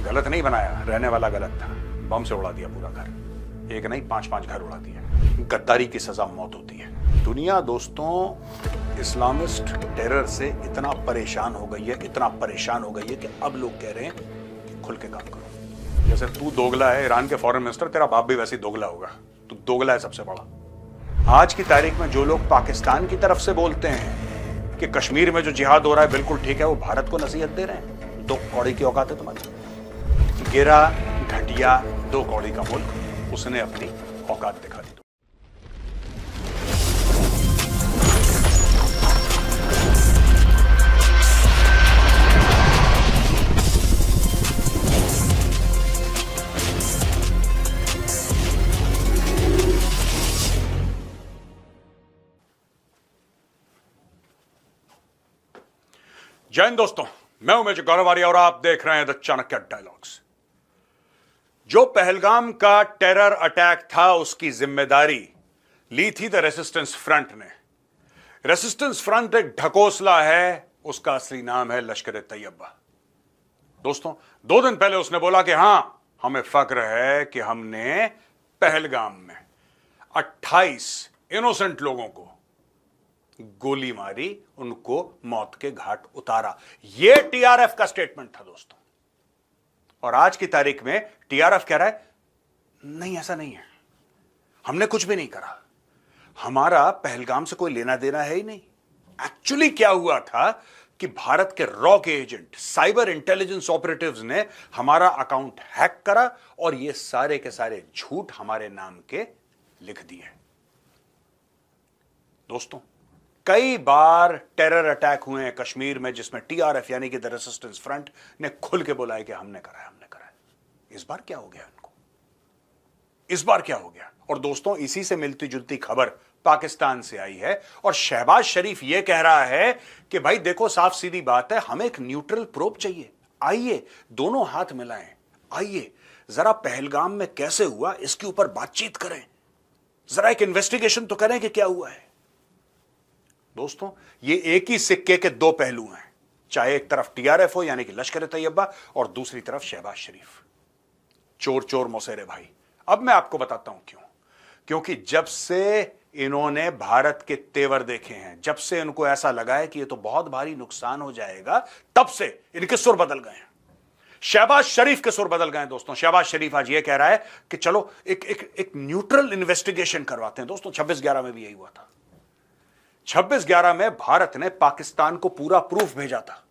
गलत नहीं बनाया, रहने वाला गलत था, बम से उड़ा दिया पूरा घर। एक नहीं 5-5 घर उड़ा दिए। गद्दारी की सजा मौत होती है। दुनिया दोस्तों इस्लामिस्ट टेरर से इतना परेशान हो गई है, इतना परेशान हो गई है कि अब लोग कह रहे हैं कि खुल के काम करो। जैसे तू दोगला है, ईरान के फॉरेन मिनिस्टर, तेरा बाप भी वैसे ही दोगला होगा। तू दोगला है सबसे बड़ा। आज की तारीख में जो लोग पाकिस्तान की तरफ से बोलते हैं कि कश्मीर में जो जिहाद हो रहा है बिल्कुल ठीक है, वो भारत को नसीहत दे रहे हैं। 2 कौड़ी की औकात है तुम्हारी। गिरा घटिया 2 कौड़ी का मुल्क, उसने अपनी औकात दिखा दी। जय हिंद दोस्तों, मैं हूं मेजर गौरव आर्य और आप देख रहे हैं द चाणक्य डायलॉग्स। जो पहलगाम का टेरर अटैक था उसकी जिम्मेदारी ली थी द रेसिस्टेंस फ्रंट ने। रेसिस्टेंस फ्रंट एक ढकोसला है, उसका असली नाम है लश्कर ए तैयबा। दोस्तों 2 दिन पहले उसने बोला कि हां हमें फक्र है कि हमने पहलगाम में 28 इनोसेंट लोगों को गोली मारी, उनको मौत के घाट उतारा। यह टीआरएफ का स्टेटमेंट था दोस्तों। और आज की तारीख में टीआरएफ कह रहा है नहीं ऐसा नहीं है, हमने कुछ भी नहीं करा, हमारा पहलगाम से कोई लेना देना है ही नहीं। एक्चुअली क्या हुआ था कि भारत के रॉ के एजेंट, साइबर इंटेलिजेंस ऑपरेटिव्स ने हमारा अकाउंट हैक करा और ये सारे के सारे झूठ हमारे नाम के लिख दिए। दोस्तों कई बार टेरर अटैक हुए हैं कश्मीर में जिसमें टीआरएफ यानी कि द रेसिस्टेंस फ्रंट ने खुल के बोला है कि हमने करा है, हमने करा है। इस बार क्या हो गया इनको? इस बार क्या हो गया? और दोस्तों इसी से मिलती जुलती खबर पाकिस्तान से आई है और शहबाज शरीफ यह कह रहा है कि भाई देखो साफ सीधी बात है, हमें एक न्यूट्रल प्रोब चाहिए, आइए दोनों हाथ मिलाएं, आइए जरा पहलगाम में कैसे हुआ इसके ऊपर बातचीत करें, जरा एक इन्वेस्टिगेशन तो करें कि क्या हुआ है। दोस्तों ये एक ही सिक्के के 2 पहलू हैं, चाहे एक तरफ टीआरएफ हो यानी कि लश्कर ए तैयबा और दूसरी तरफ शहबाज शरीफ। चोर चोर मौसेरे भाई। अब मैं आपको बताता हूं क्यों। क्योंकि जब से इन्होंने भारत के तेवर देखे हैं, जब से इनको ऐसा लगा है कि ये तो बहुत भारी नुकसान हो जाएगा, तब से इनके सुर बदल गए हैं। शहबाज शरीफ के सुर बदल गए हैं दोस्तों। शहबाज शरीफ आज ये कह रहा है कि चलो एक न्यूट्रल इन्वेस्टिगेशन करवाते हैं। दोस्तों 26/11 में भी यही हुआ था। 26/11 में भारत ने पाकिस्तान को पूरा प्रूफ भेजा था,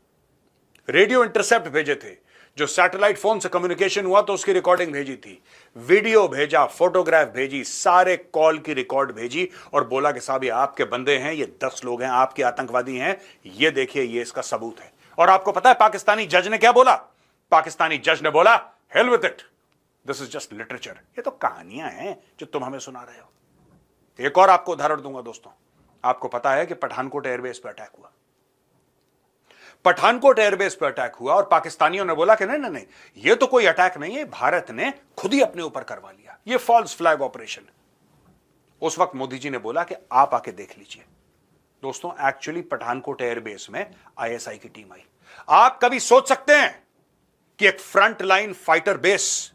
रेडियो इंटरसेप्ट भेजे थे, जो सैटेलाइट फोन से कम्युनिकेशन हुआ तो उसकी रिकॉर्डिंग भेजी थी, वीडियो भेजा, फोटोग्राफ भेजी, सारे कॉल की रिकॉर्ड भेजी और बोला कि साहब ये आपके बंदे हैं, ये 10 लोग हैं, आपके आतंकवादी हैं, ये देखिए ये इसका सबूत है। और आपको पता है पाकिस्तानी जज ने क्या बोला? पाकिस्तानी जज ने बोला hello with it, this is just literature, ये तो कहानियां हैं जो तुम हमें सुना रहे हो। एक और आपको उदाहरण दूंगा दोस्तों। आपको पता है कि पठानकोट एयरबेस पर अटैक हुआ। पठानकोट एयरबेस पर अटैक हुआ और पाकिस्तानियों ने बोला कि नहीं नहीं नहीं, ये तो कोई अटैक नहीं है, भारत ने खुद ही अपने ऊपर करवा लिया, ये फॉल्स फ्लैग ऑपरेशन। उस वक्त मोदी जी ने बोला कि आप आके देख लीजिए। दोस्तों एक्चुअली पठानकोट एयरबेस में आईएसआई की टीम आई। आप कभी सोच सकते हैं कि एक front line fighter base,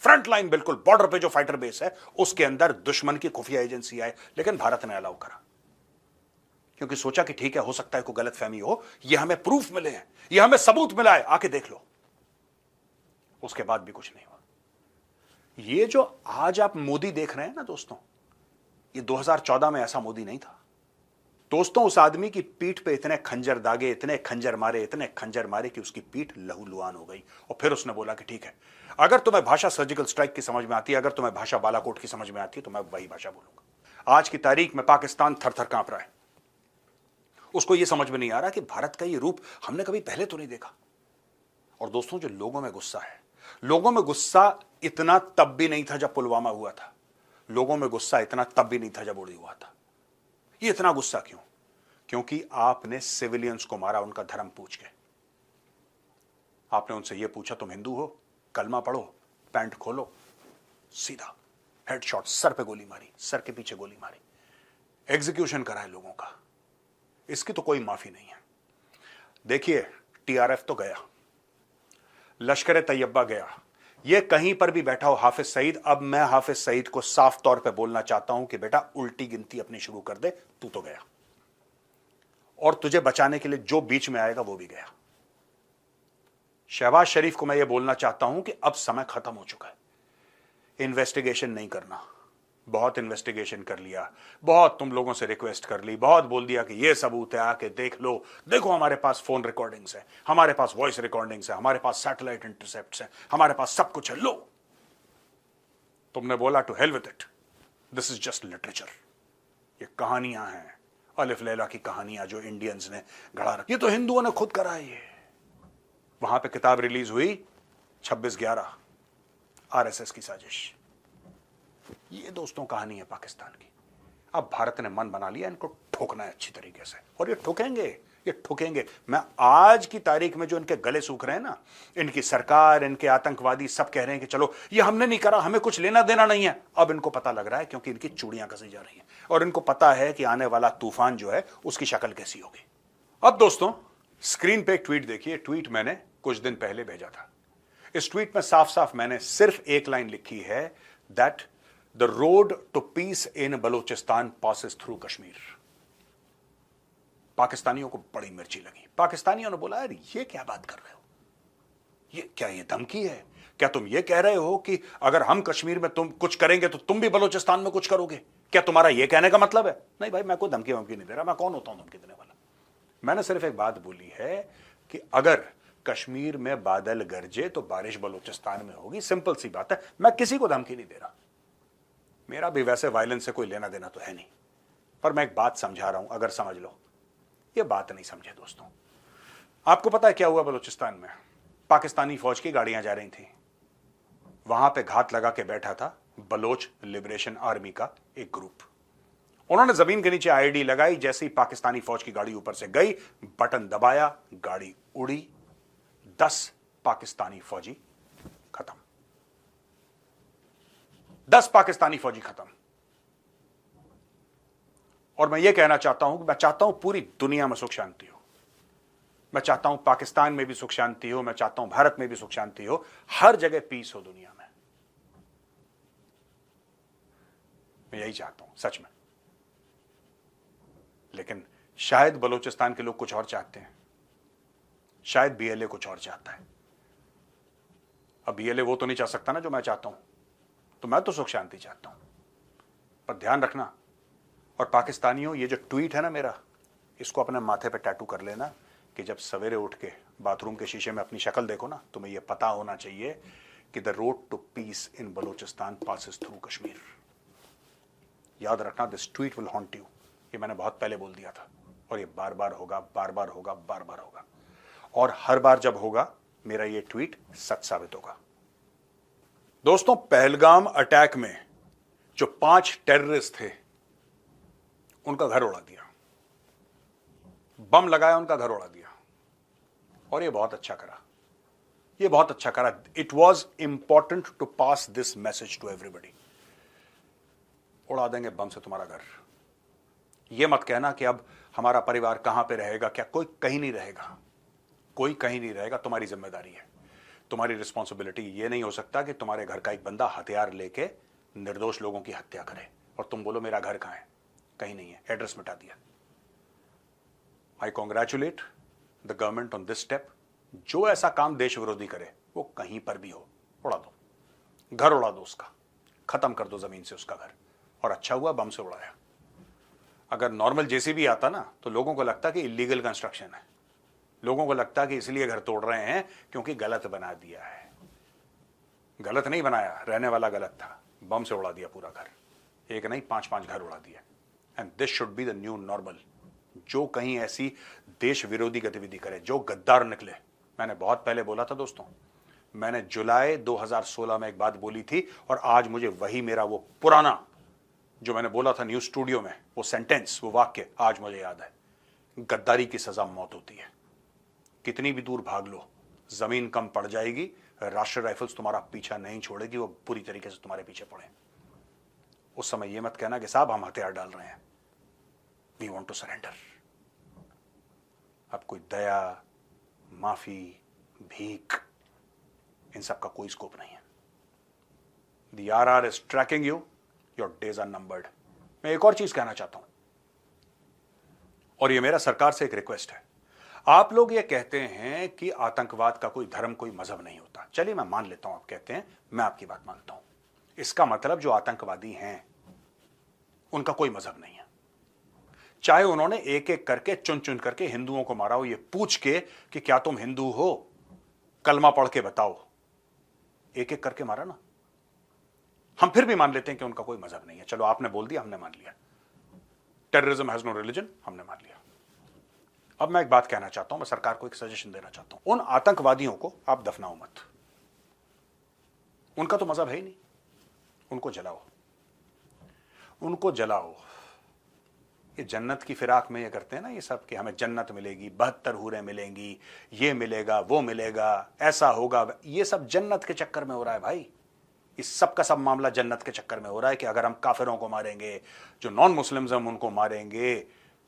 front line बिल्कुल बॉर्डर पे जो फाइटर बेस है, उसके अंदर दुश्मन की खुफिया एजेंसी आए, लेकिन भारत ने अलाउ करा क्योंकि सोचा कि ठीक है, हो सकता है कोई गलतफहमी हो, ये हमें प्रूफ मिले हैं, ये हमें सबूत मिला है, आके देख लो। उसके बाद भी कुछ नहीं हुआ। ये जो आज आप मोदी देख रहे हैं ना दोस्तों, ये 2014 में ऐसा मोदी नहीं था। दोस्तों उस आदमी की पीठ पे इतने खंजर दागे, इतने खंजर मारे, इतने खंजर मारे कि उसकी पीठ लहूलुहान हो गई। और फिर उसने बोला कि ठीक है, अगर तुम्हें भाषा सर्जिकल स्ट्राइक की समझ में आती है, अगर तुम्हें भाषा बालाकोट की समझ में आती है, तो मैं वही भाषा बोलूंगा। आज की तारीख में पाकिस्तान थर थर कांप रहा है। उसको यह समझ में नहीं आ रहा कि भारत का यह रूप हमने कभी पहले तो नहीं देखा। और दोस्तों जो लोगों में गुस्सा है, लोगों में गुस्सा इतना तब भी नहीं था जब पुलवामा हुआ था, लोगों में गुस्सा इतना तब भी नहीं था जब उड़ी हुआ था। ये इतना गुस्सा क्यों? क्योंकि आपने सिविलियंस को मारा उनका धर्म पूछ के। आपने उनसे यह पूछा तुम हिंदू हो, कलमा पढ़ो, पैंट खोलो, सीधा हेडशॉट, सर पे गोली मारी, सर के पीछे गोली मारी, एग्जीक्यूशन करा है लोगों का। इसकी तो कोई माफी नहीं है। देखिए टीआरएफ तो गया, लश्कर तैयबा गया, ये कहीं पर भी बैठा हो हाफिज सईद, अब मैं हाफिज सईद को साफ तौर पे बोलना चाहता हूं कि बेटा उल्टी गिनती अपनी शुरू कर दे, तू तो गया, और तुझे बचाने के लिए जो बीच में आएगा वो भी गया। शहबाज शरीफ को मैं ये बोलना चाहता हूं कि अब समय खत्म हो चुका है, इन्वेस्टिगेशन नहीं करना। बहुत इन्वेस्टिगेशन कर लिया, बहुत तुम लोगों से रिक्वेस्ट कर ली, बहुत बोल दिया कि ये सबूत है, आके देख लो, देखो हमारे पास फोन रिकॉर्डिंग्स है, हमारे पास वॉइस रिकॉर्डिंग्स है, हमारे पास सैटेलाइट इंटरसेप्ट्स है, हमारे पास सब कुछ है, लो। तुमने बोला to hell with it, this is just literature, ये कहानियां हैं, अलिफ लैला की कहानियां जो इंडियंस ने गढ़ा रखी, ये तो हिंदुओं ने खुद करा है। वहां पे किताब रिलीज हुई 26/11, आरएसएस की साजिश। ये दोस्तों कहानी है पाकिस्तान की। अब भारत ने मन बना लिया इनको ठोकना है अच्छी तरीके से, और ये ठोकेंगे, ये ठोकेंगे। मैं आज की तारीख में जो इनके गले सूख रहे हैं ना, इनकी सरकार, इनके आतंकवादी सब कह रहे हैं कि चलो ये हमने नहीं करा, हमें कुछ लेना देना नहीं है। अब इनको पता लग रहा है क्योंकि इनकी चूड़ियां कसी जा रही हैं, और इनको पता है कि आने वाला तूफान जो है उसकी शक्ल कैसी होगी। अब दोस्तों स्क्रीन पे एक ट्वीट देखिए, ट्वीट मैंने कुछ दिन पहले भेजा था। इस ट्वीट में साफ साफ मैंने सिर्फ एक लाइन लिखी है, that the road to peace in Balochistan passes through Kashmir. पाकिस्तानियों को बड़ी मिर्ची लगी। पाकिस्तानियों ने बोला, यार ये क्या बात कर रहे हो, ये क्या, ये धमकी है क्या? तुम ये कह रहे हो कि अगर हम कश्मीर में तुम कुछ करेंगे तो तुम भी बलूचिस्तान में कुछ करोगे? क्या तुम्हारा ये कहने का मतलब है? नहीं भाई, मैं कोई धमकी वमकी नहीं दे रहा, मैं कौन होता हूं धमकी देने वाला। मैंने सिर्फ एक बात बोली है कि अगर कश्मीर में बादल गरजे तो बारिश बलूचिस्तान में होगी, सिंपल सी बात है। मैं किसी को धमकी नहीं दे रहा, मेरा भी वैसे वायलेंस से कोई लेना देना तो है नहीं, पर मैं एक बात समझा रहा हूं, अगर समझ लो। ये बात नहीं समझे दोस्तों। आपको पता है क्या हुआ बलूचिस्तान में? पाकिस्तानी फौज की गाड़ियां जा रही थी, वहां पे घात लगा के बैठा था बलोच लिबरेशन आर्मी का एक ग्रुप। उन्होंने जमीन के नीचे आईडी लगाई, जैसे ही पाकिस्तानी फौज की गाड़ी ऊपर से गई, बटन दबाया, गाड़ी उड़ी, 10 पाकिस्तानी फौजी खत्म। 10 पाकिस्तानी फौजी खत्म। और मैं ये कहना चाहता हूं कि मैं चाहता हूं पूरी दुनिया में सुख शांति हो, मैं चाहता हूं पाकिस्तान में भी सुख शांति हो, मैं चाहता हूं भारत में भी सुख शांति हो, हर जगह पीस हो दुनिया में। मैं यही चाहता हूं सच में। लेकिन शायद बलूचिस्तान के लोग कुछ और चाहते हैं, शायद बीएलए कुछ और चाहता है। अब बीएलए वो तो नहीं चाह सकता ना जो मैं चाहता हूं, तो मैं तो सुख शांति चाहता हूं। पर ध्यान रखना, और पाकिस्तानियों, ये जो ट्वीट है ना मेरा, इसको अपने माथे पे टैटू कर लेना कि जब सवेरे उठ के बाथरूम के शीशे में अपनी शक्ल देखो ना, तुम्हें यह पता होना चाहिए कि the road to peace in Balochistan passes through Kashmir. याद रखना, this tweet will haunt you. ये मैंने बहुत पहले बोल दिया था, और ये बार बार होगा, बार बार होगा, बार बार होगा, और हर बार जब होगा मेरा ये ट्वीट सच साबित होगा। दोस्तों, पहलगाम अटैक में जो 5 टेररिस्ट थे, उनका घर उड़ा दिया, बम लगाया, उनका घर उड़ा दिया, और ये बहुत अच्छा करा, ये बहुत अच्छा करा। It was important to pass this message to everybody. उड़ा देंगे बम से तुम्हारा घर। ये मत कहना कि अब हमारा परिवार कहां पे रहेगा, क्या कोई कहीं नहीं रहेगा, कोई कहीं नहीं रहेगा। तुम्हारी जिम्मेदारी है, तुम्हारी रिस्पॉन्सिबिलिटी। ये नहीं हो सकता कि तुम्हारे घर का एक बंदा हथियार लेके निर्दोष लोगों की हत्या करे और तुम बोलो मेरा घर कहां है, कहीं नहीं है, एड्रेस मिटा दिया। I congratulate the government on this step. जो ऐसा काम देश विरोधी करे वो कहीं पर भी हो, उड़ा दो, घर उड़ा दो उसका, खत्म कर दो जमीन से उसका घर। और अच्छा हुआ बम से उड़ाया। अगर नॉर्मल जेसीबी आता ना तो लोगों को लगता कि इलीगल कंस्ट्रक्शन है, लोगों को लगता कि इसलिए घर तोड़ रहे हैं क्योंकि गलत बना दिया है। गलत नहीं बनाया, रहने वाला गलत था, बम से उड़ा दिया पूरा घर, एक नहीं 5-5 घर उड़ा दिया। And this should be the new normal. जो कहीं ऐसी देश विरोधी गतिविधि करे, जो गद्दार निकले, मैंने बहुत पहले बोला था दोस्तों, मैंने जुलाई 2016 में एक बात बोली थी, और आज मुझे वही मेरा वो पुराना जो मैंने बोला था न्यूज स्टूडियो में, वो सेंटेंस, वो वाक्य आज मुझे याद है। गद्दारी की सजा मौत होती है। कितनी भी दूर भाग लो, जमीन कम पड़ जाएगी, राष्ट्रीय राइफल्स तुम्हारा पीछा नहीं छोड़ेगी, वो पूरी तरीके से तुम्हारे पीछे पड़े। उस समय यह मत कहना कि साहब हम हथियार डाल रहे हैं, वी वांट टू सरेंडर। अब कोई दया, माफी, भीख, इन सब का कोई स्कोप नहीं है। The RR is tracking you, your days are numbered। मैं एक और चीज कहना चाहता हूं, और ये मेरा सरकार से एक रिक्वेस्ट है। आप लोग ये कहते हैं कि आतंकवाद का कोई धर्म, कोई मजहब नहीं होता। चलिए मैं मान लेता हूं, आप कहते हैं, मैं आपकी बात मानता हूं। इसका मतलब जो आतंकवादी हैं उनका कोई मजहब नहीं है। चाहे उन्होंने एक एक करके, चुन चुन करके हिंदुओं को मारा हो, ये पूछ के कि क्या तुम हिंदू हो, कलमा पढ़ के बताओ, एक एक करके मारा ना, हम फिर भी मान लेते हैं कि उनका कोई मजहब नहीं है। चलो आपने बोल दिया, हमने मान लिया। टेररिज्म हैज नो रिलीजन, हमने मान लिया। अब मैं एक बात कहना चाहता हूं, मैं सरकार को एक सजेशन देना चाहता हूं। उन आतंकवादियों को आप दफनाओ मत, उनका तो मजहब है ही नहीं। उनको जलाओ, उनको जलाओ। ये जन्नत की फिराक में ये करते हैं ना ये सब, कि हमें जन्नत मिलेगी, 72 हूरें मिलेंगी, ये मिलेगा, वो मिलेगा, ऐसा होगा। ये सब जन्नत के चक्कर में हो रहा है भाई। इस सब का सब मामला जन्नत के चक्कर में हो रहा है कि अगर हम काफिरों को मारेंगे, जो नॉन मुस्लिम्स हम उनको मारेंगे,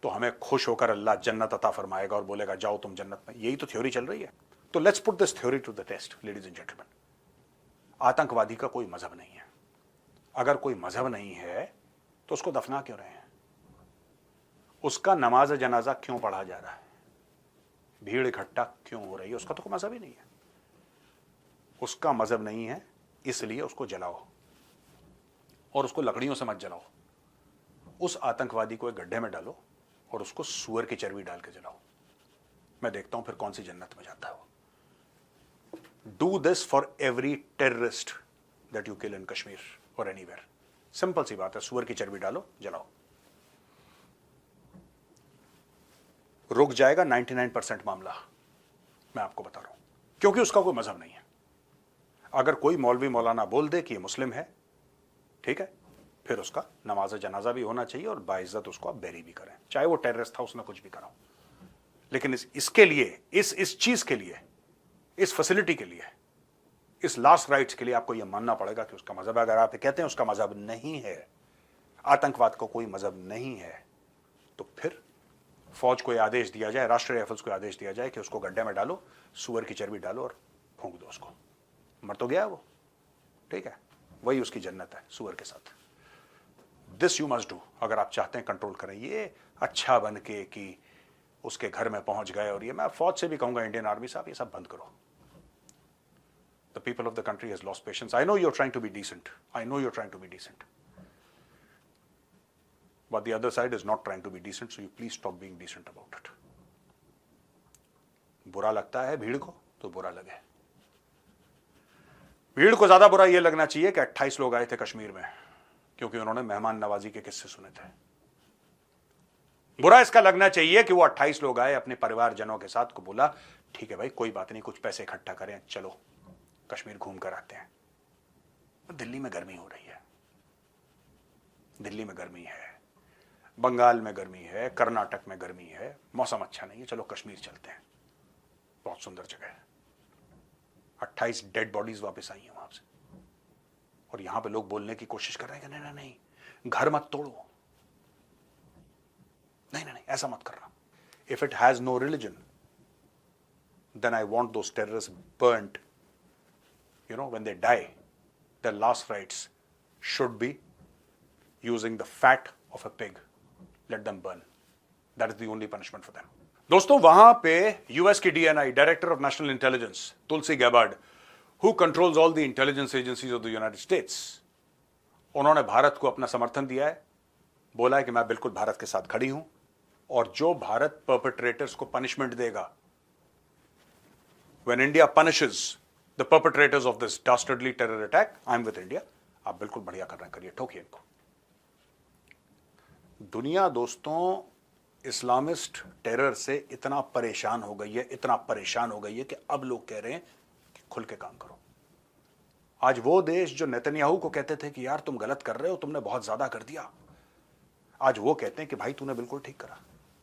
तो हमें खुश होकर अल्लाह जन्नत अता फरमाएगा और बोलेगा जाओ तुम जन्नत में। यही तो थ्योरी चल रही है। तो let's put this theory to the test ladies and gentlemen. आतंकवादी का कोई मजहब नहीं है। अगर कोई मजहब नहीं है तो उसको दफना क्यों रहे हैं? उसका नमाज जनाजा क्यों पढ़ा जा रहा है? भीड़ इकट्ठा क्यों हो रही है? उसका तो कोई मजहब ही नहीं है। उसका मजहब नहीं है, इसलिए उसको जलाओ, और उसको लकड़ियों से मत जलाओ। उस आतंकवादी को एक गड्ढे में डालो और उसको सूअर की चर्बी डाल के जलाओ। मैं देखता हूं फिर कौन सी जन्नत में जाता है वो। Do this for every terrorist that you kill in Kashmir और एनीवेयर। सिंपल सी बात है, सूअर की चर्बी डालो, जलाओ। रुक जाएगा 99% मामला, मैं आपको बता रहा हूं, क्योंकि उसका कोई मजहब नहीं है। अगर कोई मौलवी मौलाना बोल दे कि ये मुस्लिम है, ठीक है, फिर उसका नमाज जनाजा भी होना चाहिए और बाइज्जत उसको आप बैरी भी करें, चाहे वो टेररिस्ट था, उसने कुछ भी करा हो। लेकिन इसके लिए, इस चीज के लिए, इस फैसिलिटी के लिए, इस लास्ट राइट्स के लिए आपको यह मानना पड़ेगा कि उसका मजहब, अगर आप कहते हैं उसका मजहब नहीं है, आतंकवाद को कोई मजहब नहीं है, तो फिर फौज को यह आदेश दिया जाए, राष्ट्रीय राइफल्स को आदेश दिया जाए कि उसको गड्ढे में डालो, सूअर की चर्बी डालो और फूंक दो उसको। मर तो गया वो, ठीक है, वही उसकी जन्नत है सूअर के साथ। दिस यू मस्ट डू अगर आप चाहते हैं कंट्रोल करें। ये अच्छा बन के कि उसके घर में पहुंच गए, और ये मैं फौज से भी कहूंगा, इंडियन आर्मी साहब, ये सब बंद करो। The people of the country has lost patience. I know you are trying to be decent, I know you are trying to be decent, but the other side is not trying to be decent, so you please stop being decent about it। बुरा लगता है भीड़ को तो बुरा लगे। भीड़ को ज्यादा बुरा यह लगना चाहिए कि 28 लोग आए थे कश्मीर में क्योंकि उन्होंने मेहमान नवाजी के किस्से सुने थे। बुरा इसका लगना चाहिए कि वो 28 लोग आए, अपने परिवारजनों के साथ, को बोला ठीक है भाई कोई बात नहीं, कुछ पैसे इकट्ठा करें, चलो कश्मीर घूम कर आते हैं। दिल्ली में गर्मी हो रही है, दिल्ली में गर्मी है, बंगाल में गर्मी है, कर्नाटक में गर्मी है, मौसम अच्छा नहीं है, चलो कश्मीर चलते हैं, बहुत सुंदर जगह है। 28 डेड बॉडीज वापस आई हैं वहां से, और यहां पे लोग बोलने की कोशिश कर रहे हैं कि नहीं नहीं नहीं घर मत तोड़ो, नहीं नहीं नहीं ऐसा मत करना। If it has no religion then I want those terrorist burned, you know, when they die, their last rites should be using the fat of a pig. Let them burn. That is the only punishment for them. दोस्तों, वहां पे US की DNI, director of national intelligence, Tulsi Gabbard, who controls all the intelligence agencies of the United States, उन्होंने भारत को अपना समर्थन दिया है, बोला है कि मैं बिल्कुल भारत के साथ खड़ी हूं, और जो भारत परपेट्रेटर्स को पनिशमेंट देगा, when India punishes the perpetrators of this dastardly terror attack, I am with India। आप बिल्कुल बढ़िया कर रहे हैं, करिए, ठोकिए इनको। दुनिया दोस्तों इस्लामिस्ट टेरर से इतना परेशान हो गई है, इतना परेशान हो गई है कि अब लोग कह रहे हैं कि खुल के काम करो। आज वो देश जो नेतन्याहू को कहते थे कि यार तुम गलत कर रहे हो, तुमने बहुत ज्यादा कर दिया, आज वो कहते हैं कि भाई तूने बिल्कुल ठीक करा।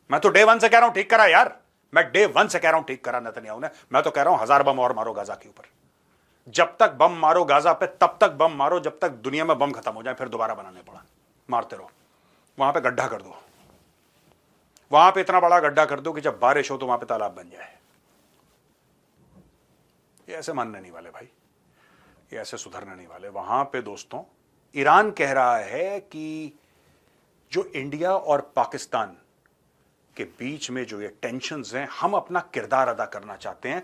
मैं तो डे 1 से कह रहा हूं ठीक करा यार, मैं डे 1 से कह रहा हूं ठीक करा नेतन्याहू ने। मैं तो कह रहा हूं 1000 बम और मारो गाजा के ऊपर। जब तक बम मारो गाजा पे, तब तक बम मारो जब तक दुनिया में बम खत्म हो जाए, फिर दोबारा बनाने पड़ा। मारते रहो, वहां पे गड्ढा कर दो, वहां पे इतना बड़ा गड्ढा कर दो कि जब बारिश हो तो वहां पे तालाब बन जाए। ये ऐसे मानने नहीं वाले भाई। ये ऐसे सुधरने नहीं वाले। वहां पे दोस्तों ईरान कह रहा है कि जो इंडिया और पाकिस्तान के बीच में जो ये टेंशन्स हैं, हम अपना किरदार अदा करना चाहते हैं,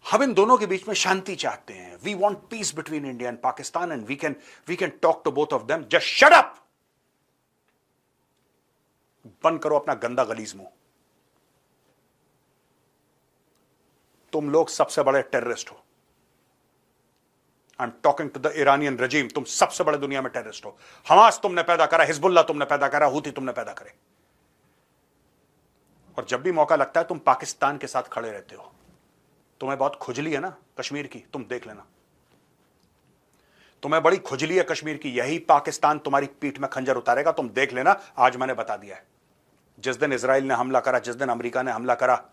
हम इन दोनों के बीच में शांति चाहते हैं। We want peace between India and Pakistan and we can talk to both of them. Just shut up, बंद करो अपना गंदा गलीज मुंह। तुम लोग सबसे बड़े टेररिस्ट हो। I am talking to the Iranian regime. तुम सबसे बड़े दुनिया में टेररिस्ट हो। हमास तुमने पैदा करा, हिजबुल्लाह तुमने पैदा करा, हूती तुमने पैदा करे। और जब भी मौका लगता है तुम पाकिस्तान के साथ खड़े रहते हो। तुम्हें बहुत खुजली है ना कश्मीर की, तुम देख लेना। तुम्हें बड़ी खुजली है कश्मीर की, यही पाकिस्तान तुम्हारी पीठ में खंजर उतारेगा, तुम देख लेना। आज मैंने बता दिया है, जिस दिन इजराइल ने हमला करा, जिस दिन अमेरिका ने हमला करा,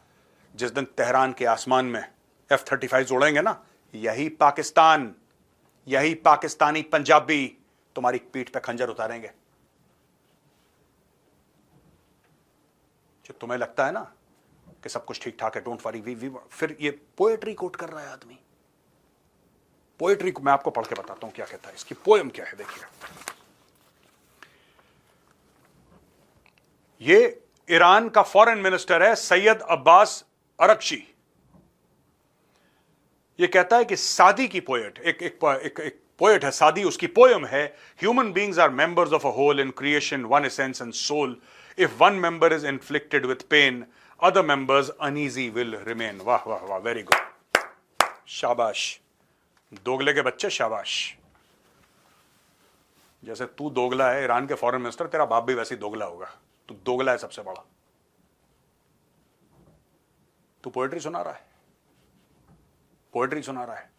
जिस दिन तेहरान के आसमान में F-35 उड़ेंगे ना, यही पाकिस्तान, यही पाकिस्तानी पंजाबी तुम्हारी पीठ पे खंजर उतारेंगे। जो तुम्हें लगता है ना कि सब कुछ ठीक ठाक है, डोंट वरी, वी फिर ये पोएट्री कोट कर रहा है आदमी। पोएट्री को मैं आपको पढ़ के बताता हूं क्या कहता है, इसकी पोएम क्या है, देखिए। ये ईरान का फॉरेन मिनिस्टर है सैयद अब्बास अरक्शी। ये कहता है कि सादी की पोएट, एक पोएट है सादी, उसकी पोएम है, human beings are members of a whole in creation, one essence and soul. If one member is inflicted with pain, other members uneasy will remain. वाह वाह वाह, वेरी गुड, शाबाश दोगले के बच्चे, शाबाश। जैसे तू दोगला है ईरान के फॉरेन मिनिस्टर, तेरा बाप भी वैसे ही दोगला होगा। तू दोगला है सबसे बड़ा। तू पोएट्री सुना रहा है, पोएट्री सुना रहा है।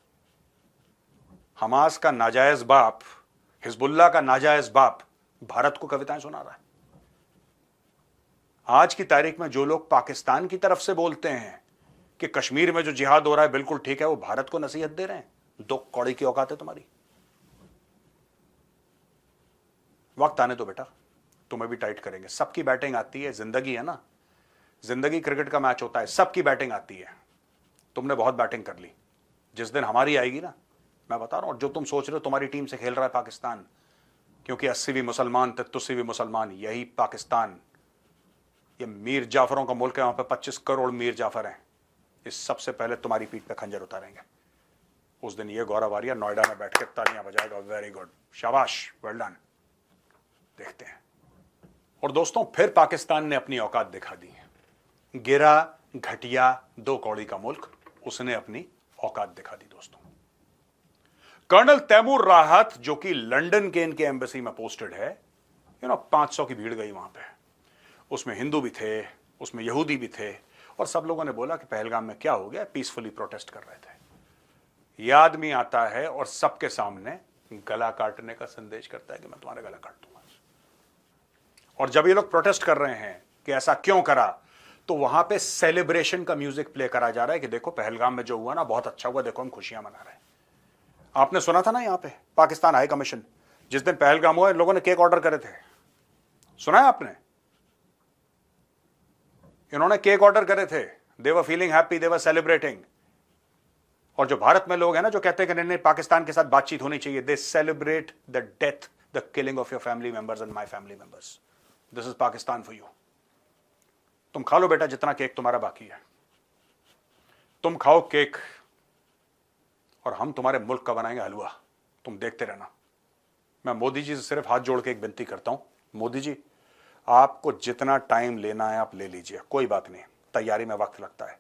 हमास का नाजायज बाप, हिजबुल्लाह का नाजायज बाप भारत को कविताएं सुना रहा है। आज की तारीख में जो लोग पाकिस्तान की तरफ से बोलते हैं कि कश्मीर में जो जिहाद हो रहा है बिल्कुल ठीक है, वो भारत को नसीहत दे रहे हैं। दो कौड़ी की औकात है तुम्हारी। वक्त आने दो बेटा, तुम्हें भी टाइट करेंगे। सबकी बैटिंग आती है, जिंदगी है ना, जिंदगी क्रिकेट का मैच होता है, सबकी बैटिंग आती है। तुमने बहुत बैटिंग कर ली, जिस दिन हमारी आएगी ना, मैं बता रहा हूं। जो तुम सोच रहे हो तुम्हारी टीम से खेल रहा है पाकिस्तान, क्योंकि 80 भी मुसलमान, 83 भी मुसलमान, यही पाकिस्तान, ये मीर जाफरों का मुल्क है, वहां पे 25 करोड़ मीर जाफर हैं। इस सबसे पहले तुम्हारी पीठ पे खंजर उतारेंगे। उस दिन ये गौरव आर्या नोएडा में बैठ के तालियां बजाएगा, वेरी गुड, शाबाश, वेल डन। देखते हैं। और दोस्तों फिर पाकिस्तान ने अपनी औकात दिखा दी है। गिरा घटिया दो कौड़ी का मुल्क, उसने अपनी औकात दिखा दी दोस्तों। कर्नल तैमूर राहत, जो कि लंदन के इनके एम्बेसी में पोस्टेड है, 500 की भीड़ गई वहां पे। उसमें हिंदू भी थे, उसमें यहूदी भी थे, और सब लोगों ने बोला कि पहलगाम में क्या हो गया, पीसफुली प्रोटेस्ट कर रहे थे। यह आदमी आता है और सबके सामने गला काटने का संदेश करता है कि मैं तुम्हारा गला काट दूंगा। और जब ये लोग प्रोटेस्ट कर रहे हैं कि ऐसा क्यों करा, तो वहां पे सेलिब्रेशन का म्यूजिक प्ले करा जा रहा है कि देखो पहलगाम में जो हुआ ना बहुत अच्छा हुआ, देखो हम खुशियां मना रहे हैं। आपने सुना था ना यहां पे पाकिस्तान हाई कमीशन, जिस दिन पहलगाम हुआ लोगों ने केक ऑर्डर करे थे, सुना है आपने? इन्होंने केक ऑर्डर करे थे, they were feeling happy, they were celebrating. और जो भारत में लोग हैं ना जो कहते हैं कि नहीं पाकिस्तान के साथ बातचीत होनी चाहिए, दे celebrate the death, the killing of your family members and my family members. This is Pakistan for you. तुम खा लो बेटा जितना केक तुम्हारा बाकी है, तुम खाओ केक, और हम तुम्हारे मुल्क का बनाएंगे हलवा, तुम देखते रहना। मैं मोदी जी से सिर्फ हाथ जोड़ के एक विनती करता हूं, मोदी जी आपको जितना टाइम लेना है आप ले लीजिए, कोई बात नहीं, तैयारी में वक्त लगता है।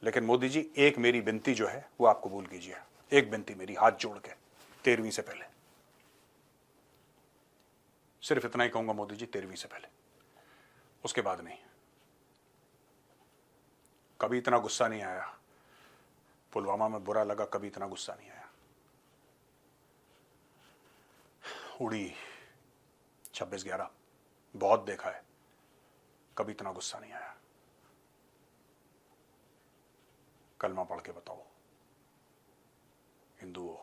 लेकिन मोदी जी एक मेरी विनती जो है वो आप कबूल कीजिए, एक विनती मेरी हाथ जोड़ के 13वीं से पहले, सिर्फ इतना ही कहूंगा मोदी जी, 13वीं से पहले, उसके बाद नहीं। कभी इतना गुस्सा नहीं आया, पुलवामा में बुरा लगा, कभी इतना गुस्सा नहीं आया। उड़ी 26/11 बहुत देखा है, कभी इतना गुस्सा नहीं आया। कलमा पढ़ के बताओ, हिंदू हो,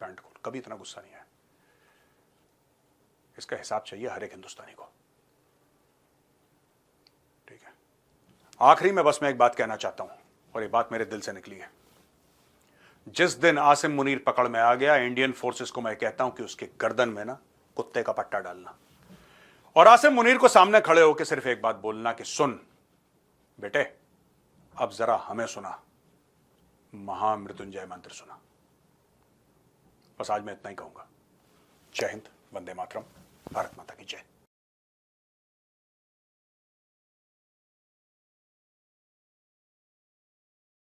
पैंट खोल, कभी इतना गुस्सा नहीं आया। इसका हिसाब चाहिए हर एक हिंदुस्तानी को, ठीक है। आखिरी में बस मैं एक बात कहना चाहता हूं, और ये बात मेरे दिल से निकली है। जिस दिन आसिम मुनीर पकड़ में आ गया, इंडियन फोर्सेस को मैं कहता हूं कि उसके गर्दन में ना कुत्ते का पट्टा डालना और आसिम मुनीर को सामने खड़े होकर सिर्फ एक बात बोलना कि सुन बेटे, अब जरा हमें सुना, महामृत्युंजय मंत्र सुना। बस आज मैं इतना ही कहूंगा। जय हिंद, वंदे मातरम।